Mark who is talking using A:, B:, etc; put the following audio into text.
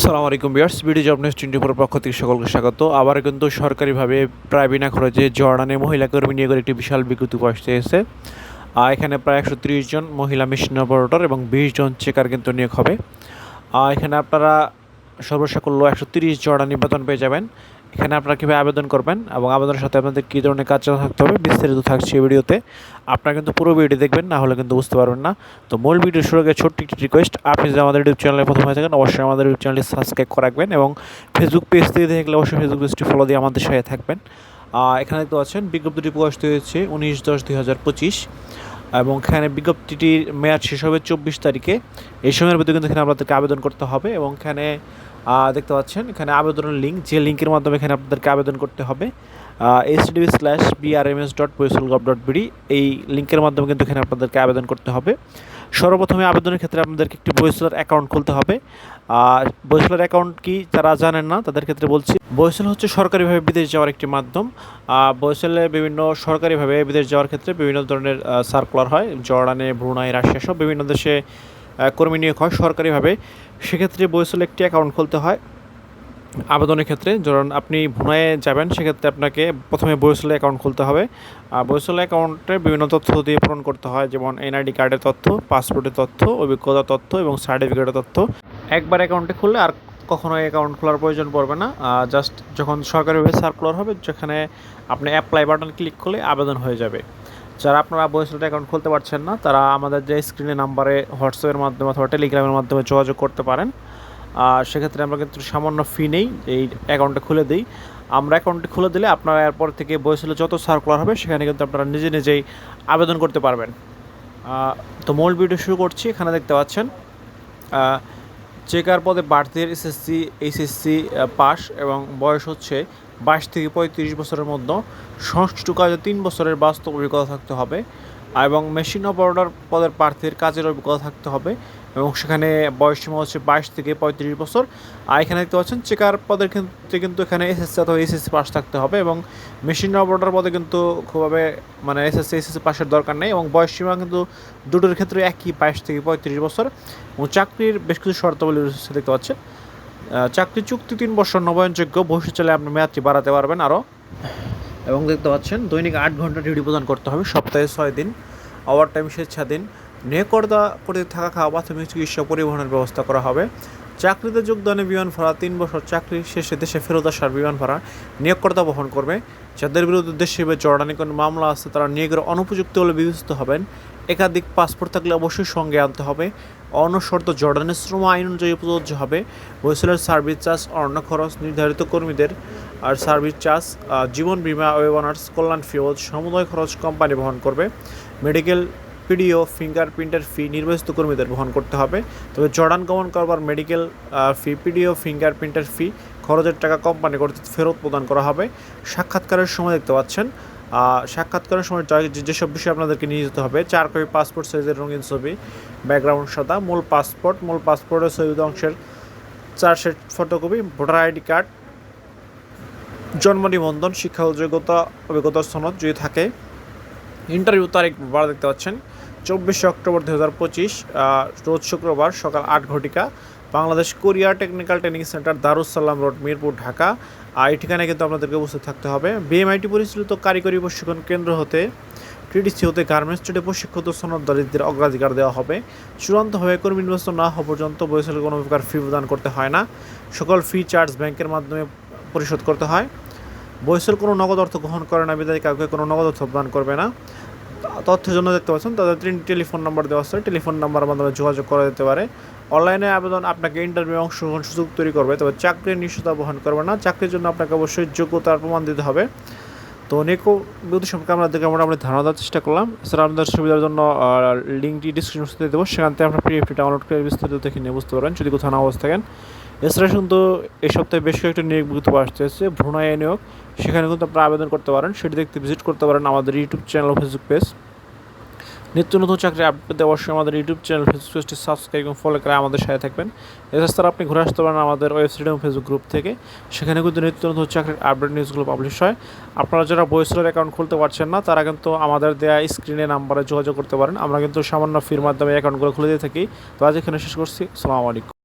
A: আসসালামু আলাইকুম viewers, BD job news 24 পক্ষ থেকে সকলকে স্বাগত। আবার কিন্তু সরকারিভাবে প্রায় বিনা খরচে জর্ডানে মহিলা কর্মী নিয়োগের একটি বিশাল বিজ্ঞপ্তি প্রকাশিত হয়েছে। এখানে প্রায় 130 জন মহিলা মেশিন অপারেটর এবং 20 জন চেকার কিন্তু নিয়োগ হবে। এখানে আপনারা সর্বসাকুল্য 130 জর্ডানি বেতন পেয়ে যাবেন। এখানে আপনারা কীভাবে আবেদন করবেন এবং আবেদনের সাথে আপনাদের কী ধরনের কাজ থাকতে হবে বিস্তারিত থাকছে এই ভিডিওতে। আপনারা কিন্তু পুরো ভিডিও দেখবেন, না হলে কিন্তু বুঝতে পারবেন না। তো মূল ভিডিও শুরু আগে ছোট্ট একটি রিকোয়েস্ট, আপনি যদি আমাদের ইউটিউব চ্যানেলে প্রথম হয়ে থাকেন অবশ্যই আমাদের ইউটিউব চ্যানেলটি সাবস্ক্রাইব করে রাখবেন এবং ফেসবুক পেজ থেকে দেখলে অবশ্যই ফেসবুক পেজটি ফলো দিয়ে আমাদের সাথে থাকবেন। এখানে দেখতে পাচ্ছেন বিজ্ঞপ্তিটি প্রকাশিত হয়েছে 19/10/2025 এবং এখানে বিজ্ঞপ্তিটির মেয়াদ শেষ হবে 24 তারিখে। এই সময়ের ভিতরে কিন্তু এখানে আপনাদেরকে আবেদন করতে হবে এবং এখানে দেখতে পাচ্ছেন এখানে আবেদনের লিঙ্ক, যে লিঙ্কের মাধ্যমে এখানে আপনাদেরকে আবেদন করতে হবে http:/brms.boisol.gov.bd এই লিঙ্কের মাধ্যমে কিন্তু এখানে আপনাদেরকে আবেদন করতে হবে। সর্বপ্রথমে আবেদনের ক্ষেত্রে আপনাদেরকে একটি বয়সলের অ্যাকাউন্ট খুলতে হবে। বয়সলের অ্যাকাউন্ট কি যারা জানেন না তাদের ক্ষেত্রে বলছি, বয়সল হচ্ছে সরকারিভাবে বিদেশ যাওয়ার একটি মাধ্যম। বয়সলে বিভিন্ন সরকারিভাবে বিদেশ যাওয়ার ক্ষেত্রে বিভিন্ন ধরনের সার্কুলার হয়, জর্ডানে, ব্রুনাই, রাশিয়া সব বিভিন্ন দেশে কর্মী নিয়োগ হয় সরকারিভাবে। সেক্ষেত্রে বয়সলে একটি অ্যাকাউন্ট খুলতে হয়। আবেদনের ক্ষেত্রে ধরুন আপনি ভুনায়ে যাবেন, সেক্ষেত্রে আপনাকে প্রথমে বয়সলে অ্যাকাউন্ট খুলতে হবে। বয়সলে অ্যাকাউন্টে বিভিন্ন তথ্য দিয়ে পূরণ করতে হয়, যেমন এনআইডি কার্ডের তথ্য, পাসপোর্টের তথ্য, অভিজ্ঞতার তথ্য এবং সার্টিফিকেটের তথ্য। একবার অ্যাকাউন্টে খুললে আর কখনো অ্যাকাউন্ট খোলার প্রয়োজন পড়বে না। জাস্ট যখন সরকারিভাবে সার্কুলার হবে, যেখানে আপনি অ্যাপ্লাই বাটন ক্লিক করলে আবেদন হয়ে যাবে। যারা আপনারা বয়সলে অ্যাকাউন্ট খুলতে পারছেন না, তারা আমাদের যে স্ক্রিনে নাম্বারে হোয়াটসঅ্যাপের মাধ্যমে অথবা টেলিগ্রামের মাধ্যমে যোগাযোগ করতে পারেন। সেক্ষেত্রে আমরা কিন্তু সামান্য ফি নেই, এই অ্যাকাউন্টটা খুলে দিই। আমরা অ্যাকাউন্টটি খুলে দিলে আপনারা এরপর থেকে বয়সলে যত সার্কুলার হবে সেখানে কিন্তু আপনারা নিজেই আবেদন করতে পারবেন। তো মূল ভিডিও শুরু করছি। এখানে দেখতে পাচ্ছেন চেকার পদে প্রার্থীর এসএসসি এইচএসসি পাস এবং বয়স হচ্ছে 22 থেকে 35 বছরের মধ্যে, সংশ্লিষ্ট কাজে 3 বছরের বাস্তব অভিজ্ঞতা থাকতে হবে এবং মেশিন অপারেটর পদের প্রার্থীর কাজের অভিজ্ঞতা থাকতে হবে এবং সেখানে বয়সসীমা হচ্ছে 22 থেকে 35 বছর। আর এখানে দেখতে পাচ্ছেন চেকার পদের ক্ষেত্রে কিন্তু এখানে এসএসসি অথবা এইচএসসি পাস থাকতে হবে এবং মেশিন অপারেটর পদে কিন্তু খুবভাবে মানে এসএসসি এইচএসসি পাসের দরকার নেই এবং বয়সসীমা কিন্তু দুটোর ক্ষেত্রে একই, 22 থেকে 35 বছর। এবং চাকরির বেশ কিছু শর্তাবলী রয়েছে দেখতে পাচ্ছেন। চাকরি চুক্তি 3 বছর নবায়নযোগ্য, ভবিষ্যৎ চাইলে আপনি মেয়াদটি বাড়াতে পারবেন আরও। এবং দেখতে পাচ্ছেন দৈনিক 8 ঘন্টা ডিউটি প্রদান করতে হবে, সপ্তাহে 6 দিন, ওভারটাইম স্বেচ্ছাধীন। নিয়োগকর্তা কর্তৃক থাকা, খাওয়া, প্রাথমিক চিকিৎসা, পরিবহনের ব্যবস্থা করা হবে। চাকরিতে যোগদানে বিমান ভাড়া, 3 বছর চাকরি শেষে দেশে ফেরত আসার বিমান ভাড়া নিয়োগকর্তা বহন করবে। যাদের বিরুদ্ধে দেশে জর্ডানে কোনো মামলা আছে তারা নিয়োগের অনুপযুক্ত বলে বিবেচিত হবেন। একাধিক পাসপোর্ট থাকলে অবশ্যই সঙ্গে আনতে হবে। অন্য শর্ত জর্ডানের শ্রম আইন অনুযায়ী প্রযোজ্য হবে। বয়সলের সার্ভিস চার্জ, অন্য খরচ নির্ধারিত কর্মীদের আর সার্ভিস চার্জ, জীবন বীমা, ওয়েবনার্স, কল্যাণ ফি ও সমুদয় খরচ কোম্পানি বহন করবে। মেডিকেল, পিডিও, ফিঙ্গারপ্রিন্টের ফি নির্বাচিত কর্মীদের বহন করতে হবে। তবে জর্ডান গমন করবার মেডিকেল ফি, পিডিও, ফিঙ্গারপ্রিন্টের ফি খরচের টাকা কোম্পানি কর্তৃক ফেরত প্রদান করা হবে। সাক্ষাৎকারের সময় দেখতে পাচ্ছেন সাক্ষাৎকারের সময় যেসব বিষয় আপনাদেরকে নিয়ে যেতে হবে: 4 কপি পাসপোর্ট সাইজের রঙিন ছবি, ব্যাকগ্রাউন্ড সাদা, মূল পাসপোর্টের ছবি অংশের 4 set photocopy, voter ID card, জন্ম নিবন্ধন, শিক্ষা যোগ্যতা, অভিজ্ঞতার সনদ যদি থাকে। ইন্টারভিউ তারিখ বার দেখতে পাচ্ছেন 24 অক্টোবর 2025, রোজ শুক্রবার, সকাল 8 ঘটিকা, Bangladesh Korea technical training centre, Darussalam road, Mirpur, Dhaka. এই ঠিকানায় কিন্তু আপনাদেরকে উপস্থিত থাকতে হবে। বিএমআইটি পরিচালিত কারিগরি প্রশিক্ষণ কেন্দ্র হতে, টিডিসি হতে গার্মেন্টস ট্রেডে প্রশিক্ষিত সনদধারীদের অগ্রাধিকার দেওয়া হবে। চূড়ান্তভাবে কর্মী নির্বাচন না হওয়া পর্যন্ত বয়সলে কোনো প্রকার ফি প্রদান করতে হয় না। সকল ফি চার্জ ব্যাংকের মাধ্যমে পরিশোধ করতে হয়। বয়সের কোনো নগদ অর্থ গ্রহণ করে না বিধায় কাউকে কোনো নগদ অর্থ প্রদান করবে না। তথ্যের জন্য দেখতে পাচ্ছেন তাদের 3টি টেলিফোন নাম্বার দেওয়া আছে, টেলিফোন নাম্বারের মাধ্যমে যোগাযোগ করা যেতে পারে। অনলাইনে আবেদন আপনাকে ইন্টারভিউ অংশগ্রহণ সুযোগ তৈরি করবে, তবে চাকরির নিশ্চয়তা বহন করবে না। চাকরির জন্য আপনাকে অবশ্যই যোগ্যতার প্রমাণ দিতে হবে। তো নিকো বিদ্যুৎ সম্পর্কে আপনাদেরকে মোটামুটি ধারণা দেওয়ার চেষ্টা করলাম। এছাড়া আপনাদের সুবিধার জন্য লিঙ্কটি ডিসক্রিপশনে দেবো, সেখান থেকে আপনার পিডিএফটি ডাউনলোড করে বিস্তারিত দেখে নিয়ে বুঝতে পারবেন যদি কোথাও না অবস্থা থাকেন। এছাড়া কিন্তু এই সপ্তাহে বেশ কয়েকটি নিয়োগ বিজ্ঞপ্তি আসতে হচ্ছে, ভ্রুণায় নিয়োগ, সেখানে কিন্তু আপনারা আবেদন করতে পারেন। সেটি দেখতে ভিজিট করতে পারেন আমাদের ইউটিউব চ্যানেল ও ফেসবুক পেজ। নিত্য নতুন চাকরি আপডেট পেতে অবশ্যই আমাদের ইউটিউব চ্যানেল, ফেসবুক পেজটি সাবস্ক্রাইব এবং ফলো করে আমাদের সাথে থাকবেন। এছাড়া আপনি ঘুরে আসতে পারেন আমাদের ওয়েবসাইট এবং ফেসবুক গ্রুপ থেকে, সেখানে কিন্তু নিত্য নতুন চাকরির আপডেট নিউজগুলো পাবলিশ হয়। আপনারা যারা বয়সলের অ্যাকাউন্ট খুলতে পারছেন না তারা কিন্তু আমাদের দেওয়া স্ক্রিনে নাম্বারে যোগাযোগ করতে পারেন। আমরা কিন্তু সামান্য ফির মাধ্যমে অ্যাকাউন্টগুলো খুলে দিয়ে থাকি। তো আজ এখানে শেষ করছি। আসসালামু আলাইকুম।